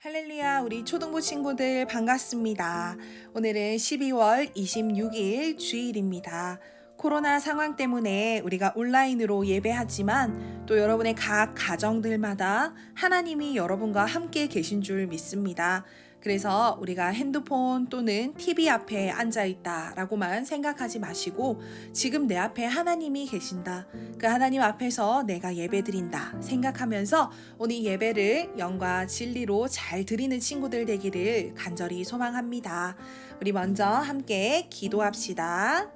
할렐루야, 우리 초등부 친구들 반갑습니다. 오늘은 12월 26일 주일입니다. 코로나 상황 때문에 우리가 온라인으로 예배하지만 또 여러분의 각 가정들마다 하나님이 여러분과 함께 계신 줄 믿습니다. 그래서 우리가 핸드폰 또는 TV 앞에 앉아 있다라고만 생각하지 마시고 지금 내 앞에 하나님이 계신다. 그 하나님 앞에서 내가 예배드린다 생각하면서 오늘 예배를 영과 진리로 잘 드리는 친구들 되기를 간절히 소망합니다. 우리 먼저 함께 기도합시다.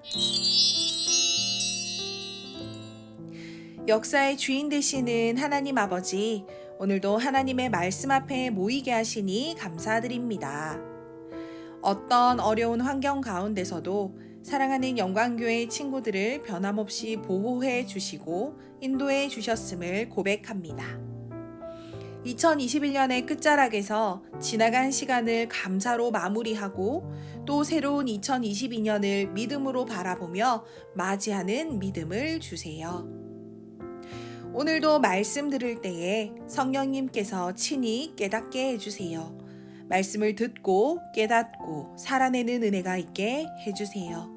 역사의 주인 되시는 하나님 아버지, 오늘도 하나님의 말씀 앞에 모이게 하시니 감사드립니다. 어떤 어려운 환경 가운데서도 사랑하는 영광교회 친구들을 변함없이 보호해 주시고 인도해 주셨음을 고백합니다. 2021년의 끝자락에서 지나간 시간을 감사로 마무리하고 또 새로운 2022년을 믿음으로 바라보며 맞이하는 믿음을 주세요. 오늘도 말씀 들을 때에 성령님께서 친히 깨닫게 해주세요. 말씀을 듣고 깨닫고 살아내는 은혜가 있게 해주세요.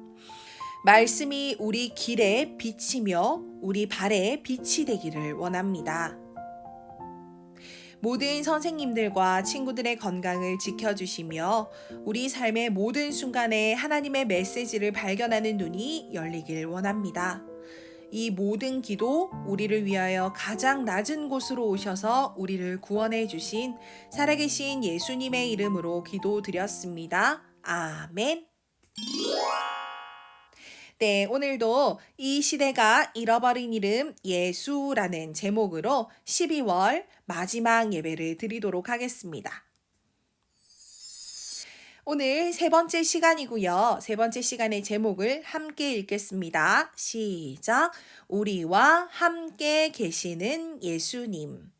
말씀이 우리 길에 빛이며 우리 발에 빛이 되기를 원합니다. 모든 선생님들과 친구들의 건강을 지켜주시며 우리 삶의 모든 순간에 하나님의 메시지를 발견하는 눈이 열리길 원합니다. 이 모든 기도 우리를 위하여 가장 낮은 곳으로 오셔서 우리를 구원해 주신 살아계신 예수님의 이름으로 기도드렸습니다. 아멘. 네, 오늘도 이 시대가 잃어버린 이름 예수라는 제목으로 12월 마지막 예배를 드리도록 하겠습니다. 오늘 세 번째 시간이고요. 세 번째 시간의 제목을 함께 읽겠습니다. 시작. 우리와 함께 계시는 예수님.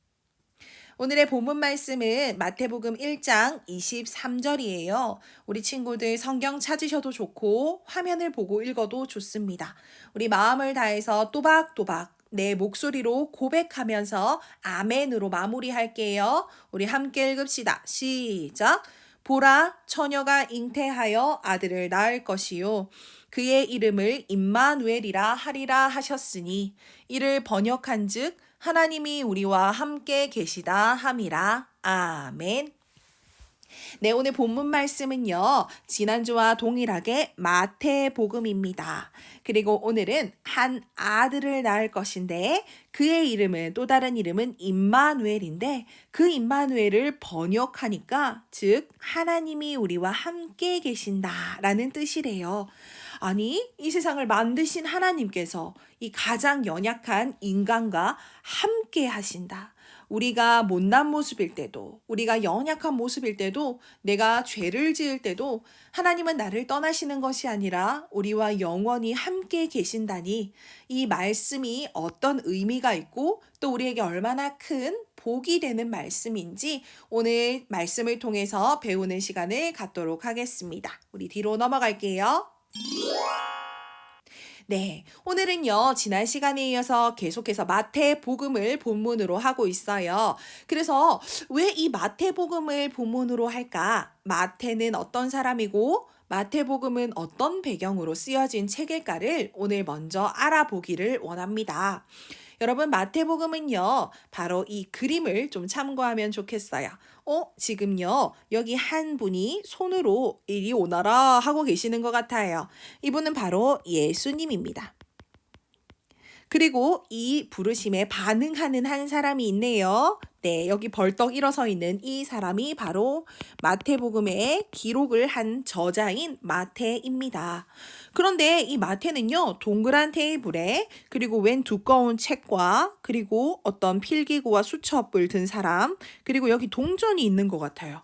오늘의 본문 말씀은 마태복음 1장 23절이에요. 우리 친구들 성경 찾으셔도 좋고 화면을 보고 읽어도 좋습니다. 우리 마음을 다해서 또박또박 내 목소리로 고백하면서 아멘으로 마무리할게요. 우리 함께 읽읍시다. 시작. 보라, 처녀가 잉태하여 아들을 낳을 것이요 그의 이름을 임마누엘이라 하리라 하셨으니 이를 번역한즉 하나님이 우리와 함께 계시다 함이라. 아멘. 네, 오늘 본문 말씀은요, 지난주와 동일하게 마태복음입니다. 그리고 오늘은 한 아들을 낳을 것인데 그의 이름은 또 다른 이름은 임마누엘인데 그 임마누엘을 번역하니까 즉 하나님이 우리와 함께 계신다라는 뜻이래요. 아니, 이 세상을 만드신 하나님께서 이 가장 연약한 인간과 함께 하신다. 우리가 못난 모습일 때도, 우리가 연약한 모습일 때도, 내가 죄를 지을 때도 하나님은 나를 떠나시는 것이 아니라 우리와 영원히 함께 계신다니 이 말씀이 어떤 의미가 있고 또 우리에게 얼마나 큰 복이 되는 말씀인지 오늘 말씀을 통해서 배우는 시간을 갖도록 하겠습니다. 우리 뒤로 넘어갈게요. 네, 오늘은요, 지난 시간에 이어서 계속해서 마태복음을 본문으로 하고 있어요. 그래서 왜 이 마태복음을 본문으로 할까? 마태는 어떤 사람이고, 마태복음은 어떤 배경으로 쓰여진 책일까를 오늘 먼저 알아보기를 원합니다. 여러분, 마태복음은요, 바로 이 그림을 좀 참고하면 좋겠어요. 지금요, 여기 한 분이 손으로 이리 오너라 하고 계시는 것 같아요. 이분은 바로 예수님입니다. 그리고 이 부르심에 반응하는 한 사람이 있네요. 네, 여기 벌떡 일어서 있는 이 사람이 바로 마태복음에 기록을 한 저자인 마태입니다. 그런데 이 마태는요, 동그란 테이블에 그리고 웬 두꺼운 책과 그리고 어떤 필기구와 수첩을 든 사람 그리고 여기 동전이 있는 것 같아요.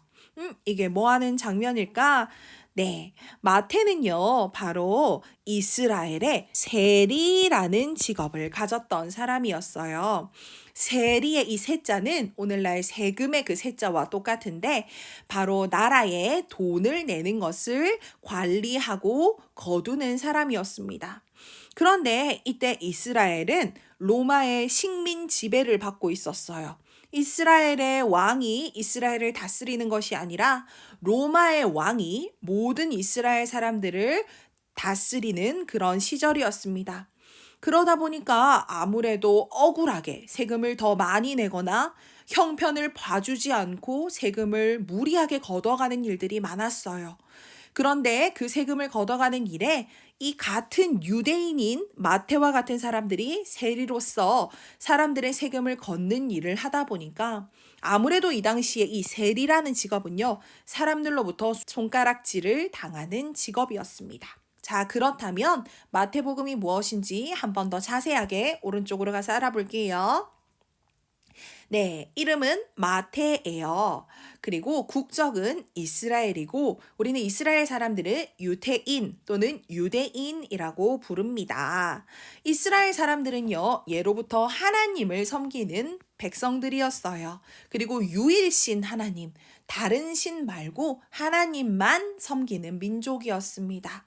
이게 뭐 하는 장면일까? 네, 마태는요, 바로 이스라엘의 세리라는 직업을 가졌던 사람이었어요. 세리의 이 세자는 오늘날 세금의 그 세자와 똑같은데 바로 나라에 돈을 내는 것을 관리하고 거두는 사람이었습니다. 그런데 이때 이스라엘은 로마의 식민 지배를 받고 있었어요. 이스라엘의 왕이 이스라엘을 다스리는 것이 아니라 로마의 왕이 모든 이스라엘 사람들을 다스리는 그런 시절이었습니다. 그러다 보니까 아무래도 억울하게 세금을 더 많이 내거나 형편을 봐주지 않고 세금을 무리하게 걷어가는 일들이 많았어요. 그런데 그 세금을 걷어가는 일에 이 같은 유대인인 마태와 같은 사람들이 세리로서 사람들의 세금을 걷는 일을 하다 보니까 아무래도 이 당시에 이 세리라는 직업은요, 사람들로부터 손가락질을 당하는 직업이었습니다. 자, 그렇다면 마태복음이 무엇인지 한 번 더 자세하게 오른쪽으로 가서 알아볼게요. 네, 이름은 마태예요. 그리고 국적은 이스라엘이고 우리는 이스라엘 사람들을 유태인 또는 유대인이라고 부릅니다. 이스라엘 사람들은요, 예로부터 하나님을 섬기는 백성들이었어요. 그리고 유일신 하나님, 다른 신 말고 하나님만 섬기는 민족이었습니다.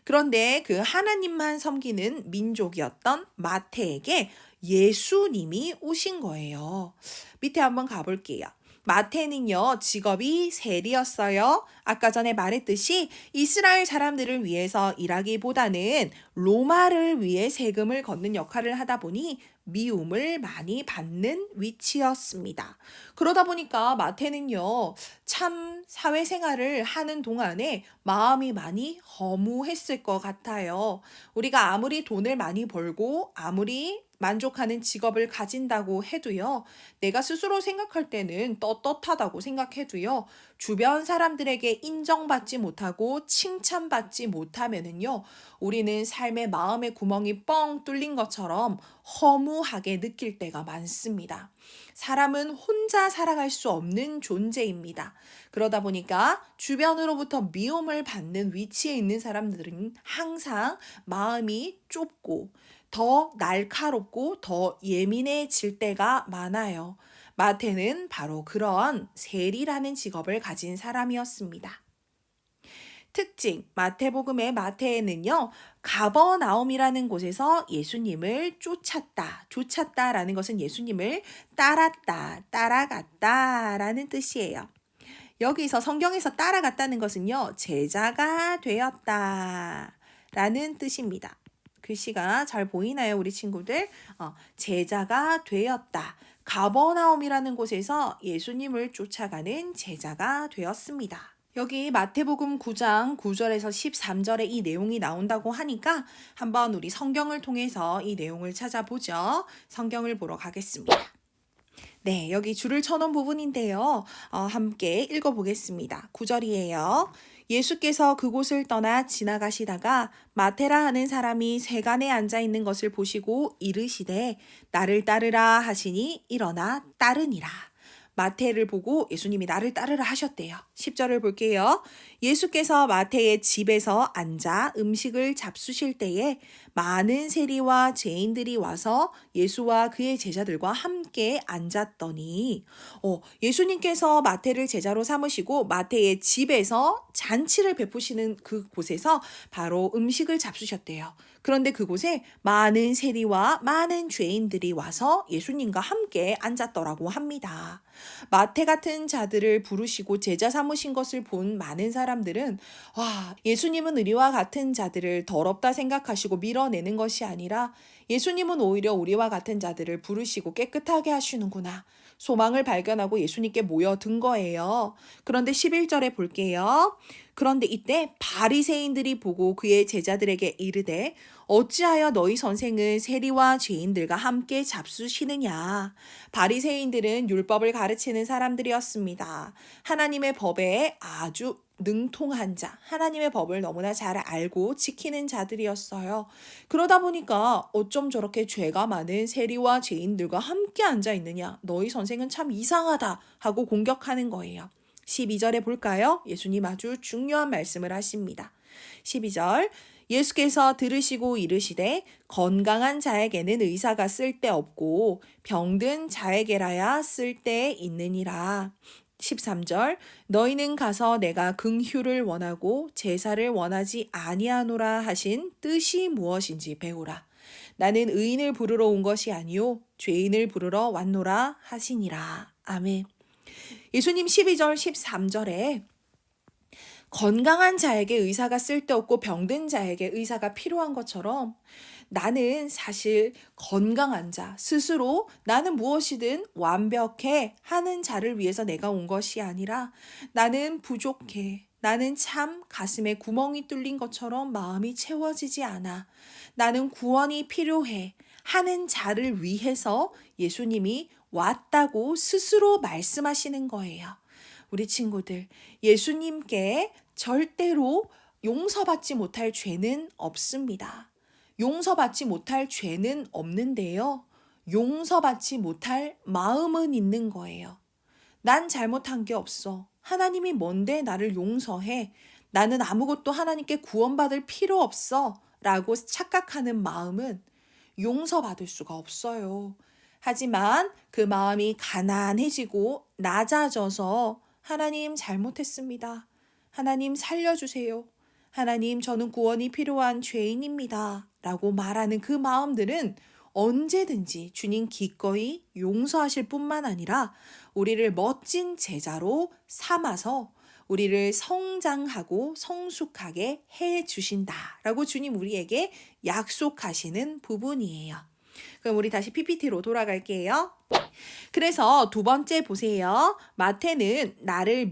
그런데 그 하나님만 섬기는 민족이었던 마태에게 예수님이 오신 거예요. 밑에 한번 가볼게요. 마태는요, 직업이 세리였어요. 아까 전에 말했듯이 이스라엘 사람들을 위해서 일하기보다는 로마를 위해 세금을 걷는 역할을 하다 보니 미움을 많이 받는 위치였습니다. 그러다 보니까 마태는요, 참 사회생활을 하는 동안에 마음이 많이 허무했을 것 같아요. 우리가 아무리 돈을 많이 벌고 아무리 만족하는 직업을 가진다고 해도요, 내가 스스로 생각할 때는 떳떳하다고 생각해도요, 주변 사람들에게 인정받지 못하고 칭찬받지 못하면은요, 우리는 삶의 마음의 구멍이 뻥 뚫린 것처럼 허무하게 느낄 때가 많습니다. 사람은 혼자 살아갈 수 없는 존재입니다. 그러다 보니까 주변으로부터 미움을 받는 위치에 있는 사람들은 항상 마음이 좁고 더 날카롭고 더 예민해질 때가 많아요. 마태는 바로 그런 세리라는 직업을 가진 사람이었습니다. 특징, 마태복음의 마태에는요, 가버나움이라는 곳에서 예수님을 쫓았다라는 것은 예수님을 따랐다, 따라갔다라는 뜻이에요. 여기서 성경에서 따라갔다는 것은요, 제자가 되었다라는 뜻입니다. 글씨가 잘 보이나요, 우리 친구들? 제자가 되었다. 가버나움이라는 곳에서 예수님을 쫓아가는 제자가 되었습니다. 여기 마태복음 9장 9절에서 13절에 이 내용이 나온다고 하니까 한번 우리 성경을 통해서 이 내용을 찾아보죠. 성경을 보러 가겠습니다. 네, 여기 줄을 쳐놓은 부분인데요. 함께 읽어보겠습니다. 9절이에요. 예수께서 그곳을 떠나 지나가시다가 마테라 하는 사람이 세간에 앉아 있는 것을 보시고 이르시되 나를 따르라 하시니 일어나 따르니라. 마태를 보고 예수님이 나를 따르라 하셨대요. 10절을 볼게요. 예수께서 마태의 집에서 앉아 음식을 잡수실 때에 많은 세리와 죄인들이 와서 예수와 그의 제자들과 함께 앉았더니 예수님께서 마태를 제자로 삼으시고 마태의 집에서 잔치를 베푸시는 그곳에서 바로 음식을 잡수셨대요. 그런데 그곳에 많은 세리와 많은 죄인들이 와서 예수님과 함께 앉았더라고 합니다. 마태 같은 자들을 부르시고 제자 삼으신 것을 본 많은 사람들은 예수님은 우리와 같은 자들을 더럽다 생각하시고 밀어내는 것이 아니라 예수님은 오히려 우리와 같은 자들을 부르시고 깨끗하게 하시는구나. 소망을 발견하고 예수님께 모여든 거예요. 그런데 11절에 볼게요. 그런데 이때 바리새인들이 보고 그의 제자들에게 이르되 어찌하여 너희 선생은 세리와 죄인들과 함께 잡수시느냐. 바리새인들은 율법을 가르치는 사람들이었습니다. 하나님의 법에 아주 능통한 자, 하나님의 법을 너무나 잘 알고 지키는 자들이었어요. 그러다 보니까 어쩜 저렇게 죄가 많은 세리와 죄인들과 함께 앉아 있느냐. 너희 선생은 참 이상하다 하고 공격하는 거예요. 12절에 볼까요? 예수님 아주 중요한 말씀을 하십니다. 12절 예수께서 들으시고 이르시되 건강한 자에게는 의사가 쓸데없고 병든 자에게라야 쓸데 있느니라. 13절 너희는 가서 내가 긍휼을 원하고 제사를 원하지 아니하노라 하신 뜻이 무엇인지 배우라. 나는 의인을 부르러 온 것이 아니요 죄인을 부르러 왔노라 하시니라. 아멘. 예수님 12절 13절에 건강한 자에게 의사가 쓸데없고 병든 자에게 의사가 필요한 것처럼 나는 사실 건강한 자, 스스로 나는 무엇이든 완벽해 하는 자를 위해서 내가 온 것이 아니라 나는 부족해. 나는 참 가슴에 구멍이 뚫린 것처럼 마음이 채워지지 않아. 나는 구원이 필요해. 하는 자를 위해서 예수님이 왔다고 스스로 말씀하시는 거예요. 우리 친구들, 예수님께 절대로 용서받지 못할 죄는 없습니다. 용서받지 못할 죄는 없는데요. 용서받지 못할 마음은 있는 거예요. 난 잘못한 게 없어. 하나님이 뭔데 나를 용서해? 나는 아무것도 하나님께 구원받을 필요 없어. 라고 착각하는 마음은 용서받을 수가 없어요. 하지만 그 마음이 가난해지고 낮아져서 하나님 잘못했습니다. 하나님 살려주세요. 하나님 저는 구원이 필요한 죄인입니다. 라고 말하는 그 마음들은 언제든지 주님 기꺼이 용서하실 뿐만 아니라 우리를 멋진 제자로 삼아서 우리를 성장하고 성숙하게 해 주신다라고 주님 우리에게 약속하시는 부분이에요. 그럼 우리 다시 PPT로 돌아갈게요. 그래서 두 번째 보세요. 마태는 나를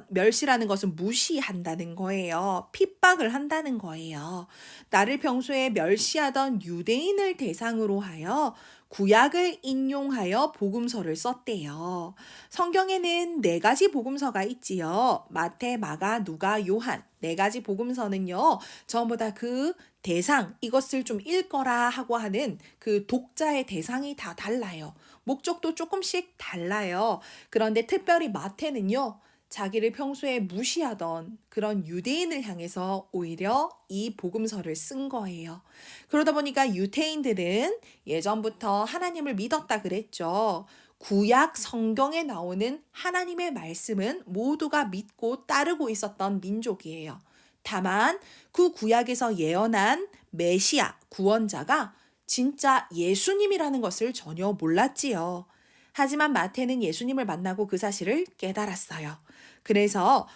멸시라는 것은 무시한다는 거예요. 핍박을 한다는 거예요. 나를 평소에 멸시하던 유대인을 대상으로 하여 구약을 인용하여 복음서를 썼대요. 성경에는 4가지 복음서가 있지요. 마태, 마가, 누가, 요한. 4가지 복음서는요. 전부 다 그 대상, 이것을 좀 읽거라 하고 하는 그 독자의 대상이 다 달라요. 목적도 조금씩 달라요. 그런데 특별히 마태는요. 자기를 평소에 무시하던 그런 유대인을 향해서 오히려 이 복음서를 쓴 거예요. 그러다 보니까 유대인들은 예전부터 하나님을 믿었다 그랬죠. 구약 성경에 나오는 하나님의 말씀은 모두가 믿고 따르고 있었던 민족이에요. 다만 그 구약에서 예언한 메시아, 구원자가 진짜 예수님이라는 것을 전혀 몰랐지요. 하지만 마태는 예수님을 만나고 그 사실을 깨달았어요. 그래서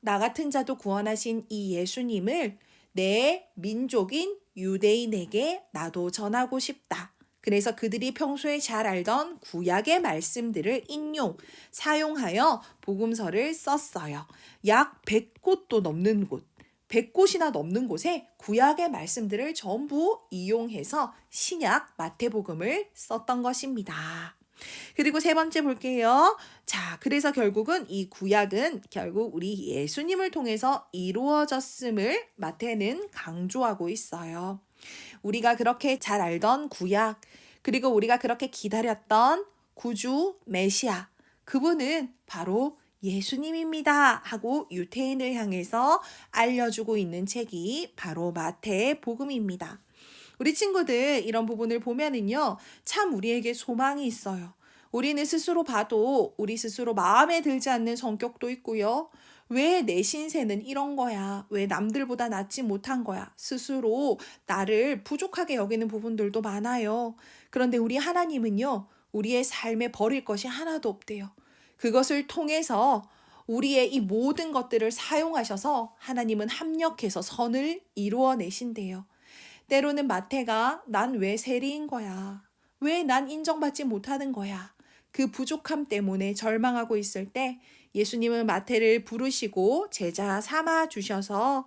나 같은 자도 구원하신 이 예수님을 내 민족인 유대인에게 나도 전하고 싶다. 그래서 그들이 평소에 잘 알던 구약의 말씀들을 사용하여 복음서를 썼어요. 약 100곳도 넘는 곳. 100곳이나 넘는 곳에 구약의 말씀들을 전부 이용해서 신약 마태복음을 썼던 것입니다. 그리고 세 번째 볼게요. 자, 그래서 결국은 이 구약은 결국 우리 예수님을 통해서 이루어졌음을 마태는 강조하고 있어요. 우리가 그렇게 잘 알던 구약, 그리고 우리가 그렇게 기다렸던 구주 메시아, 그분은 바로 예수님입니다 하고 유대인을 향해서 알려주고 있는 책이 바로 마태의 복음입니다. 우리 친구들 이런 부분을 보면은요, 참 우리에게 소망이 있어요. 우리는 스스로 봐도 우리 스스로 마음에 들지 않는 성격도 있고요. 왜 내 신세는 이런 거야? 왜 남들보다 낫지 못한 거야? 스스로 나를 부족하게 여기는 부분들도 많아요. 그런데 우리 하나님은요, 우리의 삶에 버릴 것이 하나도 없대요. 그것을 통해서 우리의 이 모든 것들을 사용하셔서 하나님은 합력해서 선을 이루어내신대요. 때로는 마태가 난 왜 세리인 거야? 왜 난 인정받지 못하는 거야? 그 부족함 때문에 절망하고 있을 때 예수님은 마태를 부르시고 제자 삼아 주셔서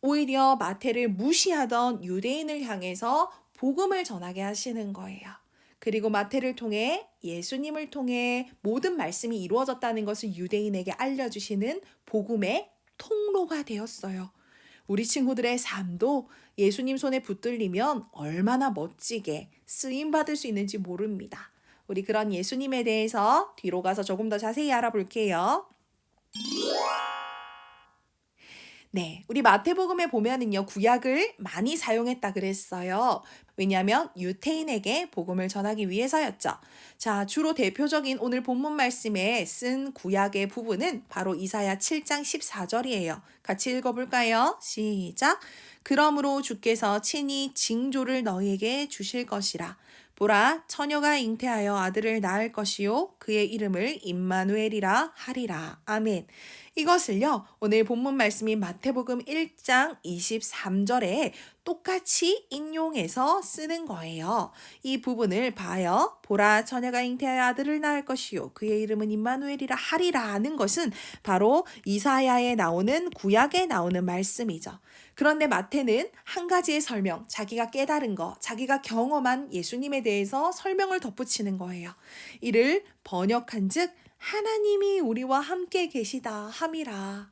오히려 마태를 무시하던 유대인을 향해서 복음을 전하게 하시는 거예요. 그리고 마태를 통해 예수님을 통해 모든 말씀이 이루어졌다는 것을 유대인에게 알려주시는 복음의 통로가 되었어요. 우리 친구들의 삶도 예수님 손에 붙들리면 얼마나 멋지게 쓰임받을 수 있는지 모릅니다. 우리 그런 예수님에 대해서 뒤로 가서 조금 더 자세히 알아볼게요. 네, 우리 마태복음에 보면은요, 구약을 많이 사용했다 그랬어요. 왜냐하면 유태인에게 복음을 전하기 위해서였죠. 자, 주로 대표적인 오늘 본문 말씀에 쓴 구약의 부분은 바로 이사야 7장 14절이에요. 같이 읽어볼까요? 시작. 그러므로 주께서 친히 징조를 너희에게 주실 것이라. 보라, 처녀가 잉태하여 아들을 낳을 것이요 그의 이름을 임마누엘이라 하리라. 아멘. 이것을요, 오늘 본문 말씀인 마태복음 1장 23절에 똑같이 인용해서 쓰는 거예요. 이 부분을 봐요. 보라, 처녀가 잉태하여 아들을 낳을 것이요 그의 이름은 임마누엘이라 하리라 하는 것은 바로 이사야에 나오는 구약에 나오는 말씀이죠. 그런데 마태는 한 가지의 설명, 자기가 깨달은 거, 자기가 경험한 예수님에 대해서 설명을 덧붙이는 거예요. 이를 번역한 즉 하나님이 우리와 함께 계시다 함이라.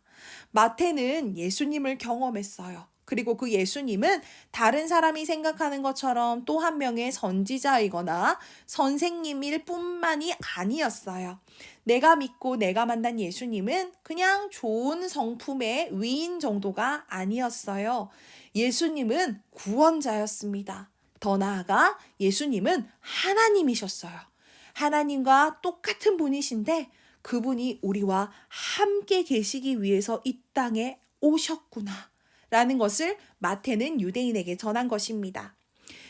마태는 예수님을 경험했어요. 그리고 그 예수님은 다른 사람이 생각하는 것처럼 또 한 명의 선지자이거나 선생님일 뿐만이 아니었어요. 내가 믿고 내가 만난 예수님은 그냥 좋은 성품의 위인 정도가 아니었어요. 예수님은 구원자였습니다. 더 나아가 예수님은 하나님이셨어요. 하나님과 똑같은 분이신데 그분이 우리와 함께 계시기 위해서 이 땅에 오셨구나 라는 것을 마태는 유대인에게 전한 것입니다.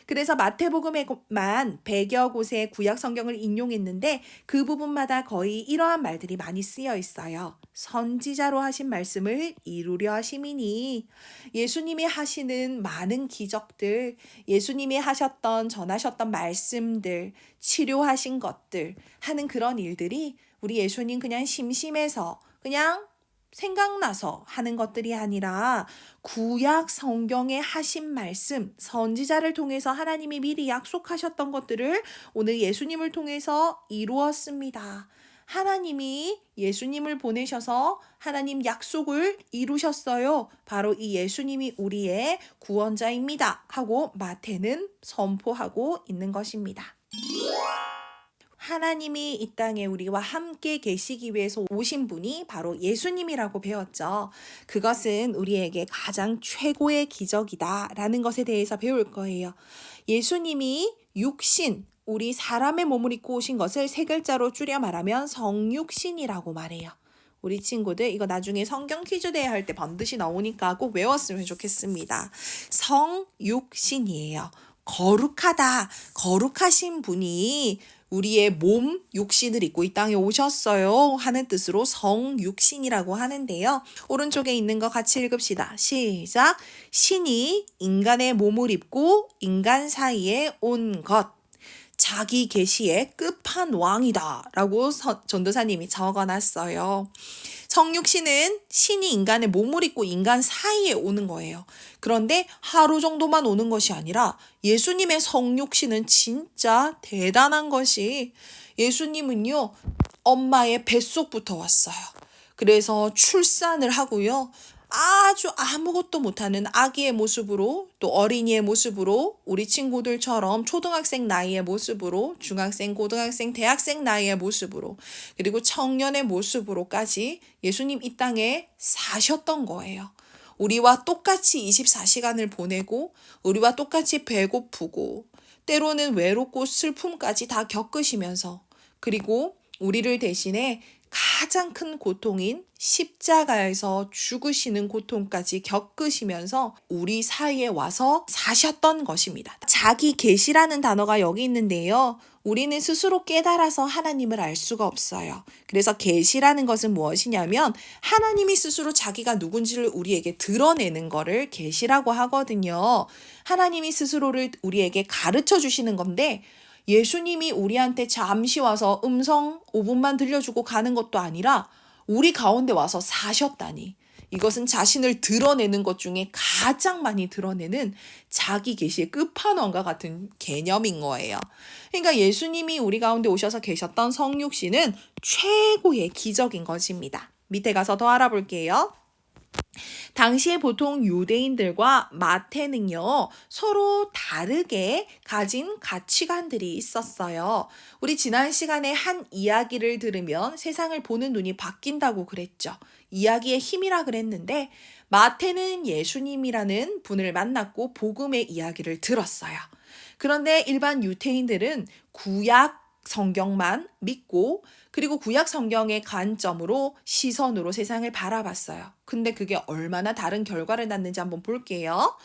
그래서 마태복음에만 100여 곳의 구약 성경을 인용했는데 그 부분마다 거의 이러한 말들이 많이 쓰여 있어요. 선지자로 하신 말씀을 이루려 하심이니 예수님이 하시는 많은 기적들, 예수님이 전하셨던 말씀들, 치료하신 것들 하는 그런 일들이 우리 예수님 그냥 심심해서 그냥 생각나서 하는 것들이 아니라 구약 성경에 하신 말씀, 선지자를 통해서 하나님이 미리 약속하셨던 것들을 오늘 예수님을 통해서 이루었습니다. 하나님이 예수님을 보내셔서 하나님 약속을 이루셨어요. 바로 이 예수님이 우리의 구원자입니다. 하고 마태는 선포하고 있는 것입니다. 하나님이 이 땅에 우리와 함께 계시기 위해서 오신 분이 바로 예수님이라고 배웠죠. 그것은 우리에게 가장 최고의 기적이다라는 것에 대해서 배울 거예요. 예수님이 육신, 우리 사람의 몸을 입고 오신 것을 세 글자로 줄여 말하면 성육신이라고 말해요. 우리 친구들 이거 나중에 성경 퀴즈 대회 할 때 반드시 나오니까 꼭 외웠으면 좋겠습니다. 성육신이에요. 거룩하다, 거룩하신 분이 우리의 몸, 육신을 입고 이 땅에 오셨어요 하는 뜻으로 성육신이라고 하는데요. 오른쪽에 있는 거 같이 읽읍시다. 시작. 신이 인간의 몸을 입고 인간 사이에 온 것. 자기 계시의 끝판왕이다 라고 전도사님이 적어놨어요. 성육신은 신이 인간의 몸을 입고 인간 사이에 오는 거예요. 그런데 하루 정도만 오는 것이 아니라 예수님의 성육신은 진짜 대단한 것이 예수님은요, 엄마의 뱃속부터 왔어요. 그래서 출산을 하고요. 아주 아무것도 못하는 아기의 모습으로 또 어린이의 모습으로 우리 친구들처럼 초등학생 나이의 모습으로 중학생, 고등학생, 대학생 나이의 모습으로 그리고 청년의 모습으로까지 예수님 이 땅에 사셨던 거예요. 우리와 똑같이 24시간을 보내고 우리와 똑같이 배고프고 때로는 외롭고 슬픔까지 다 겪으시면서 그리고 우리를 대신해 가장 큰 고통인 십자가에서 죽으시는 고통까지 겪으시면서 우리 사이에 와서 사셨던 것입니다. 자기 계시라는 단어가 여기 있는데요. 우리는 스스로 깨달아서 하나님을 알 수가 없어요. 그래서 계시라는 것은 무엇이냐면 하나님이 스스로 자기가 누군지를 우리에게 드러내는 거를 계시라고 하거든요. 하나님이 스스로를 우리에게 가르쳐 주시는 건데 예수님이 우리한테 잠시 와서 음성 5분만 들려주고 가는 것도 아니라 우리 가운데 와서 사셨다니. 이것은 자신을 드러내는 것 중에 가장 많이 드러내는 자기 계시의 끝판왕과 같은 개념인 거예요. 그러니까 예수님이 우리 가운데 오셔서 계셨던 성육신은 최고의 기적인 것입니다. 밑에 가서 더 알아볼게요. 당시에 보통 유대인들과 마태는요, 서로 다르게 가진 가치관들이 있었어요. 우리 지난 시간에 한 이야기를 들으면 세상을 보는 눈이 바뀐다고 그랬죠. 이야기의 힘이라 그랬는데, 마태는 예수님이라는 분을 만났고 복음의 이야기를 들었어요. 그런데 일반 유대인들은 구약 성경만 믿고 그리고 구약 성경의 관점으로 시선으로 세상을 바라봤어요. 근데 그게 얼마나 다른 결과를 낳는지 한번 볼게요.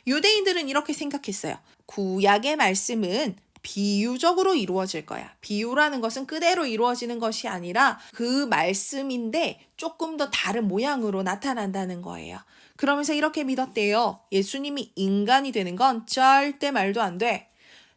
유대인들은 이렇게 생각했어요. 구약의 말씀은 비유적으로 이루어질 거야. 비유라는 것은 그대로 이루어지는 것이 아니라 그 말씀인데 조금 더 다른 모양으로 나타난다는 거예요. 그러면서 이렇게 믿었대요. 예수님이 인간이 되는 건 절대 말도 안 돼.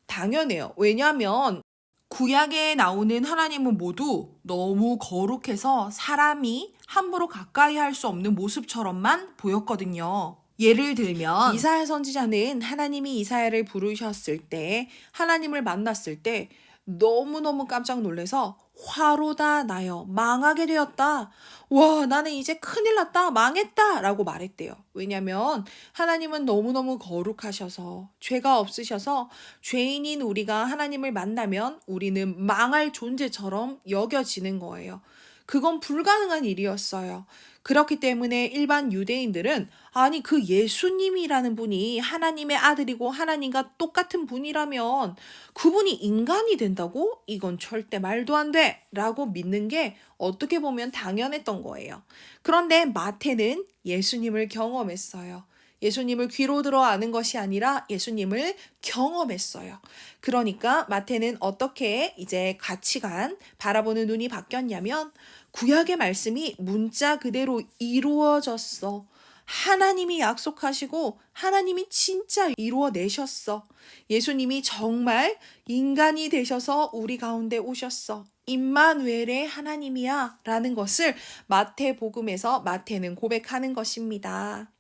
당연해요. 왜냐하면 구약에 나오는 하나님은 모두 너무 거룩해서 사람이 함부로 가까이 할 수 없는 모습처럼만 보였거든요. 예를 들면 이사야 선지자는 하나님이 이사야를 부르셨을 때 하나님을 만났을 때 너무너무 깜짝 놀라서 화로다 나여 망하게 되었다. 와, 나는 이제 큰일 났다. 망했다. 라고 말했대요. 왜냐면 하나님은 너무너무 거룩하셔서 죄가 없으셔서 죄인인 우리가 하나님을 만나면 우리는 망할 존재처럼 여겨지는 거예요. 그건 불가능한 일이었어요. 그렇기 때문에 일반 유대인들은 아니 그 예수님이라는 분이 하나님의 아들이고 하나님과 똑같은 분이라면 그분이 인간이 된다고? 이건 절대 말도 안 돼! 라고 믿는 게 어떻게 보면 당연했던 거예요. 그런데 마태는 예수님을 경험했어요. 예수님을 귀로 들어 아는 것이 아니라 예수님을 경험했어요. 그러니까 마태는 어떻게 이제 가치관, 바라보는 눈이 바뀌었냐면 구약의 말씀이 문자 그대로 이루어졌어. 하나님이 약속하시고 하나님이 진짜 이루어내셨어. 예수님이 정말 인간이 되셔서 우리 가운데 오셨어. 임마누엘의 하나님이야 라는 것을 마태복음에서 마태는 고백하는 것입니다.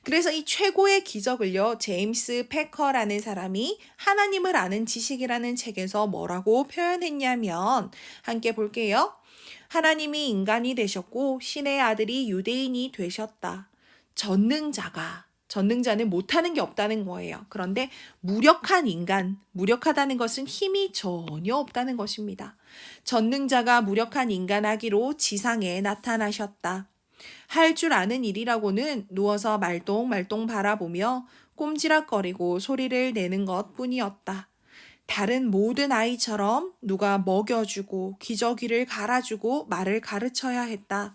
그래서 이 최고의 기적을요, 제임스 패커라는 사람이 하나님을 아는 지식이라는 책에서 뭐라고 표현했냐면, 함께 볼게요. 하나님이 인간이 되셨고 신의 아들이 유대인이 되셨다. 전능자는 못하는 게 없다는 거예요. 그런데 무력한 인간, 무력하다는 것은 힘이 전혀 없다는 것입니다. 전능자가 무력한 인간아기로 지상에 나타나셨다. 할 줄 아는 일이라고는 누워서 말똥말똥 바라보며 꼼지락거리고 소리를 내는 것 뿐이었다. 다른 모든 아이처럼 누가 먹여주고 기저귀를 갈아주고 말을 가르쳐야 했다.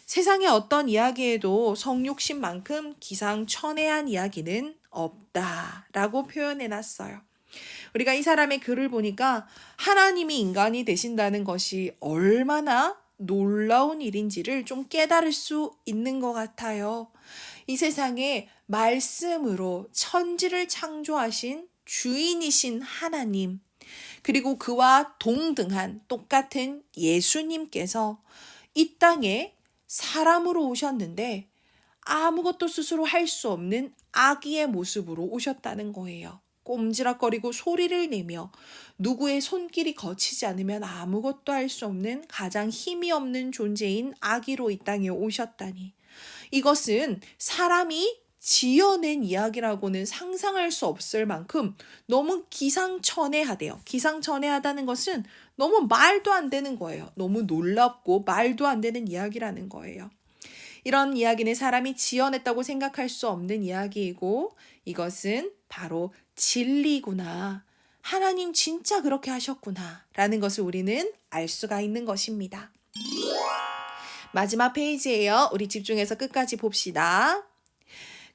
세상의 어떤 이야기에도 성욕심만큼 기상천외한 이야기는 없다라고 표현해놨어요. 우리가 이 사람의 글을 보니까 하나님이 인간이 되신다는 것이 얼마나 놀라운 일인지를 좀 깨달을 수 있는 것 같아요. 이 세상에 말씀으로 천지를 창조하신 주인이신 하나님, 그리고 그와 동등한 똑같은 예수님께서 이 땅에 사람으로 오셨는데 아무것도 스스로 할 수 없는 아기의 모습으로 오셨다는 거예요. 꼼지락거리고 소리를 내며 누구의 손길이 거치지 않으면 아무것도 할 수 없는 가장 힘이 없는 존재인 아기로 이 땅에 오셨다니. 이것은 사람이 지어낸 이야기라고는 상상할 수 없을 만큼 너무 기상천외하대요. 기상천외하다는 것은 너무 말도 안 되는 거예요. 너무 놀랍고 말도 안 되는 이야기라는 거예요. 이런 이야기는 사람이 지어냈다고 생각할 수 없는 이야기이고 이것은 바로 진리구나. 하나님 진짜 그렇게 하셨구나. 라는 것을 우리는 알 수가 있는 것입니다. 마지막 페이지예요. 우리 집중해서 끝까지 봅시다.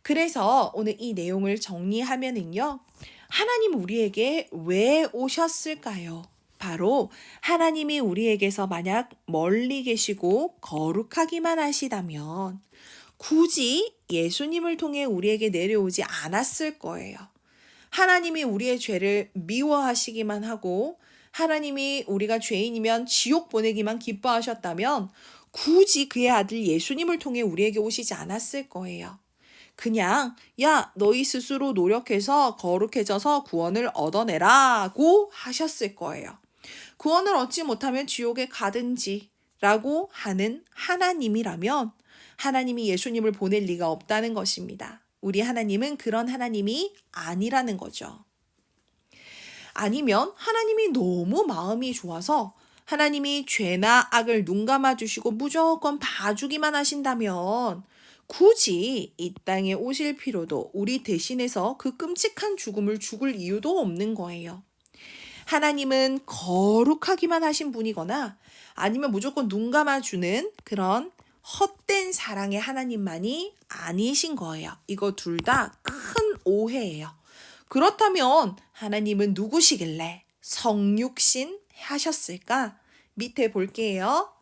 그래서 오늘 이 내용을 정리하면은요. 하나님 우리에게 왜 오셨을까요? 바로 하나님이 우리에게서 만약 멀리 계시고 거룩하기만 하시다면 굳이 예수님을 통해 우리에게 내려오지 않았을 거예요. 하나님이 우리의 죄를 미워하시기만 하고 하나님이 우리가 죄인이면 지옥 보내기만 기뻐하셨다면 굳이 그의 아들 예수님을 통해 우리에게 오시지 않았을 거예요. 그냥 야 너희 스스로 노력해서 거룩해져서 구원을 얻어내라고 하셨을 거예요. 구원을 얻지 못하면 지옥에 가든지 라고 하는 하나님이라면 하나님이 예수님을 보낼 리가 없다는 것입니다. 우리 하나님은 그런 하나님이 아니라는 거죠. 아니면 하나님이 너무 마음이 좋아서 하나님이 죄나 악을 눈 감아 주시고 무조건 봐주기만 하신다면 굳이 이 땅에 오실 필요도, 우리 대신해서 그 끔찍한 죽음을 죽을 이유도 없는 거예요. 하나님은 거룩하기만 하신 분이거나 아니면 무조건 눈 감아주는 그런 헛된 사랑의 하나님만이 아니신 거예요. 이거 둘 다 큰 오해예요. 그렇다면 하나님은 누구시길래 성육신 하셨을까? 밑에 볼게요.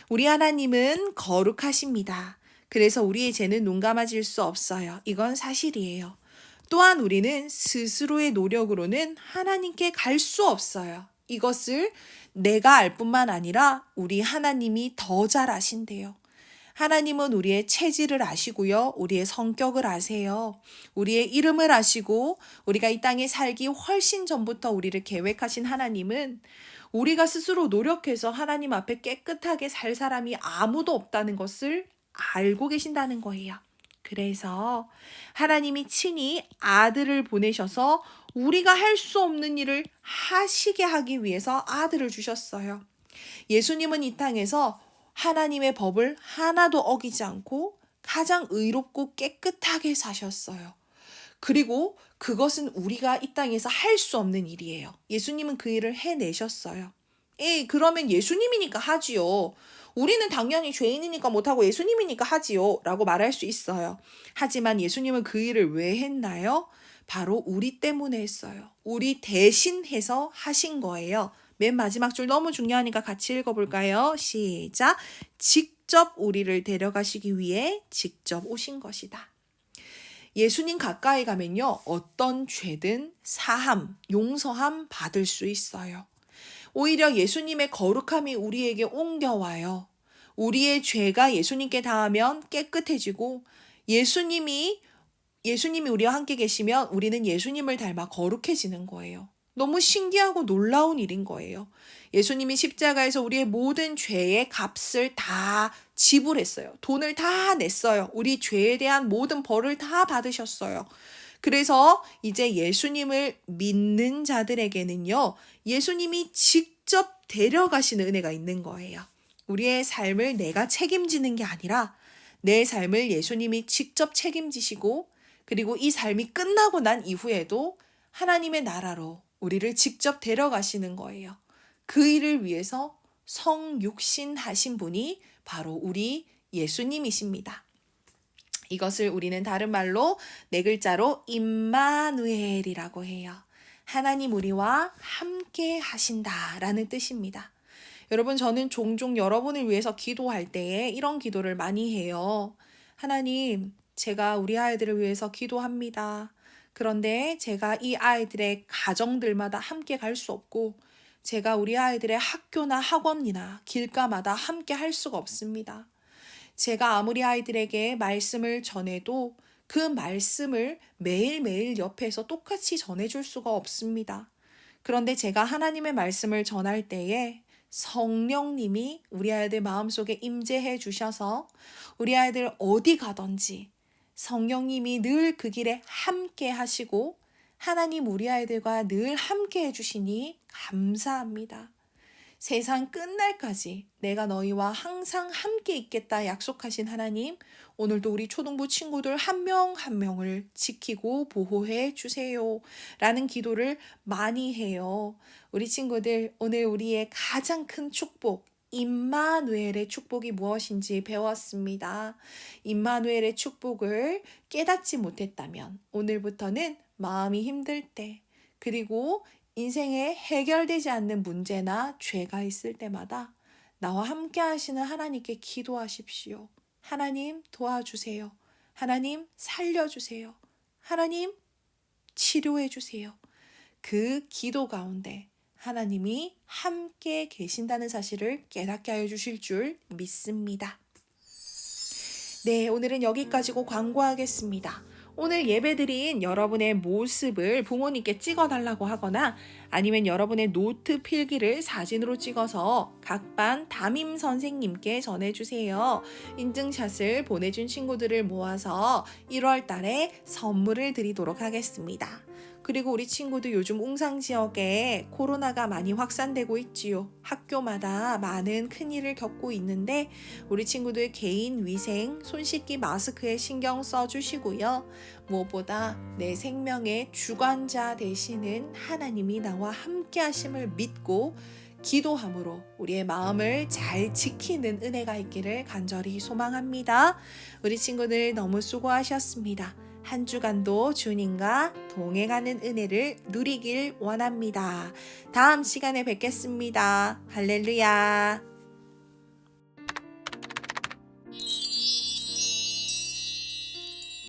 우리 하나님은 거룩하십니다. 그래서 우리의 죄는 눈 감아질 수 없어요. 이건 사실이에요. 또한 우리는 스스로의 노력으로는 하나님께 갈 수 없어요. 이것을 내가 알 뿐만 아니라 우리 하나님이 더 잘 아신대요. 하나님은 우리의 체질을 아시고요. 우리의 성격을 아세요. 우리의 이름을 아시고 우리가 이 땅에 살기 훨씬 전부터 우리를 계획하신 하나님은 우리가 스스로 노력해서 하나님 앞에 깨끗하게 살 사람이 아무도 없다는 것을 알고 계신다는 거예요. 그래서 하나님이 친히 아들을 보내셔서 우리가 할 수 없는 일을 하시게 하기 위해서 아들을 주셨어요. 예수님은 이 땅에서 하나님의 법을 하나도 어기지 않고 가장 의롭고 깨끗하게 사셨어요. 그리고 그것은 우리가 이 땅에서 할 수 없는 일이에요. 예수님은 그 일을 해내셨어요. 그러면 예수님이니까 하지요. 우리는 당연히 죄인이니까 못하고 예수님이니까 하지요. 라고 말할 수 있어요. 하지만 예수님은 그 일을 왜 했나요? 바로 우리 때문에 했어요. 우리 대신 해서 하신 거예요. 맨 마지막 줄 너무 중요하니까 같이 읽어볼까요? 시작. 직접 우리를 데려가시기 위해 직접 오신 것이다. 예수님 가까이 가면요, 어떤 죄든 사함, 용서함 받을 수 있어요. 오히려 예수님의 거룩함이 우리에게 옮겨와요. 우리의 죄가 예수님께 닿으면 깨끗해지고 예수님이 우리와 함께 계시면 우리는 예수님을 닮아 거룩해지는 거예요. 너무 신기하고 놀라운 일인 거예요. 예수님이 십자가에서 우리의 모든 죄의 값을 다 지불했어요. 돈을 다 냈어요. 우리 죄에 대한 모든 벌을 다 받으셨어요. 그래서 이제 예수님을 믿는 자들에게는요, 예수님이 직접 데려가시는 은혜가 있는 거예요. 우리의 삶을 내가 책임지는 게 아니라 내 삶을 예수님이 직접 책임지시고, 그리고 이 삶이 끝나고 난 이후에도 하나님의 나라로 우리를 직접 데려가시는 거예요. 그 일을 위해서 성육신 하신 분이 바로 우리 예수님이십니다. 이것을 우리는 다른 말로 네 글자로 임마누엘이라고 해요. 하나님 우리와 함께 하신다라는 뜻입니다. 여러분, 저는 종종 여러분을 위해서 기도할 때에 이런 기도를 많이 해요. 하나님, 제가 우리 아이들을 위해서 기도합니다. 그런데 제가 이 아이들의 가정들마다 함께 갈 수 없고 제가 우리 아이들의 학교나 학원이나 길가마다 함께 할 수가 없습니다. 제가 아무리 아이들에게 말씀을 전해도 그 말씀을 매일매일 옆에서 똑같이 전해줄 수가 없습니다. 그런데 제가 하나님의 말씀을 전할 때에 성령님이 우리 아이들 마음속에 임재해 주셔서 우리 아이들 어디 가든지 성령님이 늘 그 길에 함께 하시고 하나님 우리 아이들과 늘 함께 해주시니 감사합니다. 세상 끝날까지 내가 너희와 항상 함께 있겠다 약속하신 하나님, 오늘도 우리 초등부 친구들 한 명 한 명을 지키고 보호해 주세요 라는 기도를 많이 해요. 우리 친구들, 오늘 우리의 가장 큰 축복, 임마누엘의 축복이 무엇인지 배웠습니다. 임마누엘의 축복을 깨닫지 못했다면 오늘부터는 마음이 힘들 때, 그리고 인생에 해결되지 않는 문제나 죄가 있을 때마다 나와 함께 하시는 하나님께 기도하십시오. 하나님 도와주세요. 하나님 살려주세요. 하나님 치료해 주세요. 그 기도 가운데 하나님이 함께 계신다는 사실을 깨닫게 하여 주실 줄 믿습니다. 네, 오늘은 여기까지고 광고하겠습니다. 오늘 예배드린 여러분의 모습을 부모님께 찍어달라고 하거나 아니면 여러분의 노트 필기를 사진으로 찍어서 각 반 담임 선생님께 전해주세요. 인증샷을 보내준 친구들을 모아서 1월 달에 선물을 드리도록 하겠습니다. 그리고 우리 친구도 요즘 웅상 지역에 코로나가 많이 확산되고 있지요. 학교마다 많은 큰일을 겪고 있는데 우리 친구들 개인 위생, 손 씻기 마스크에 신경 써주시고요. 무엇보다 내 생명의 주관자 되시는 하나님이 나와 함께 하심을 믿고 기도함으로 우리의 마음을 잘 지키는 은혜가 있기를 간절히 소망합니다. 우리 친구들 너무 수고하셨습니다. 한 주간도 주님과 동행하는 은혜를 누리길 원합니다. 다음 시간에 뵙겠습니다. 할렐루야.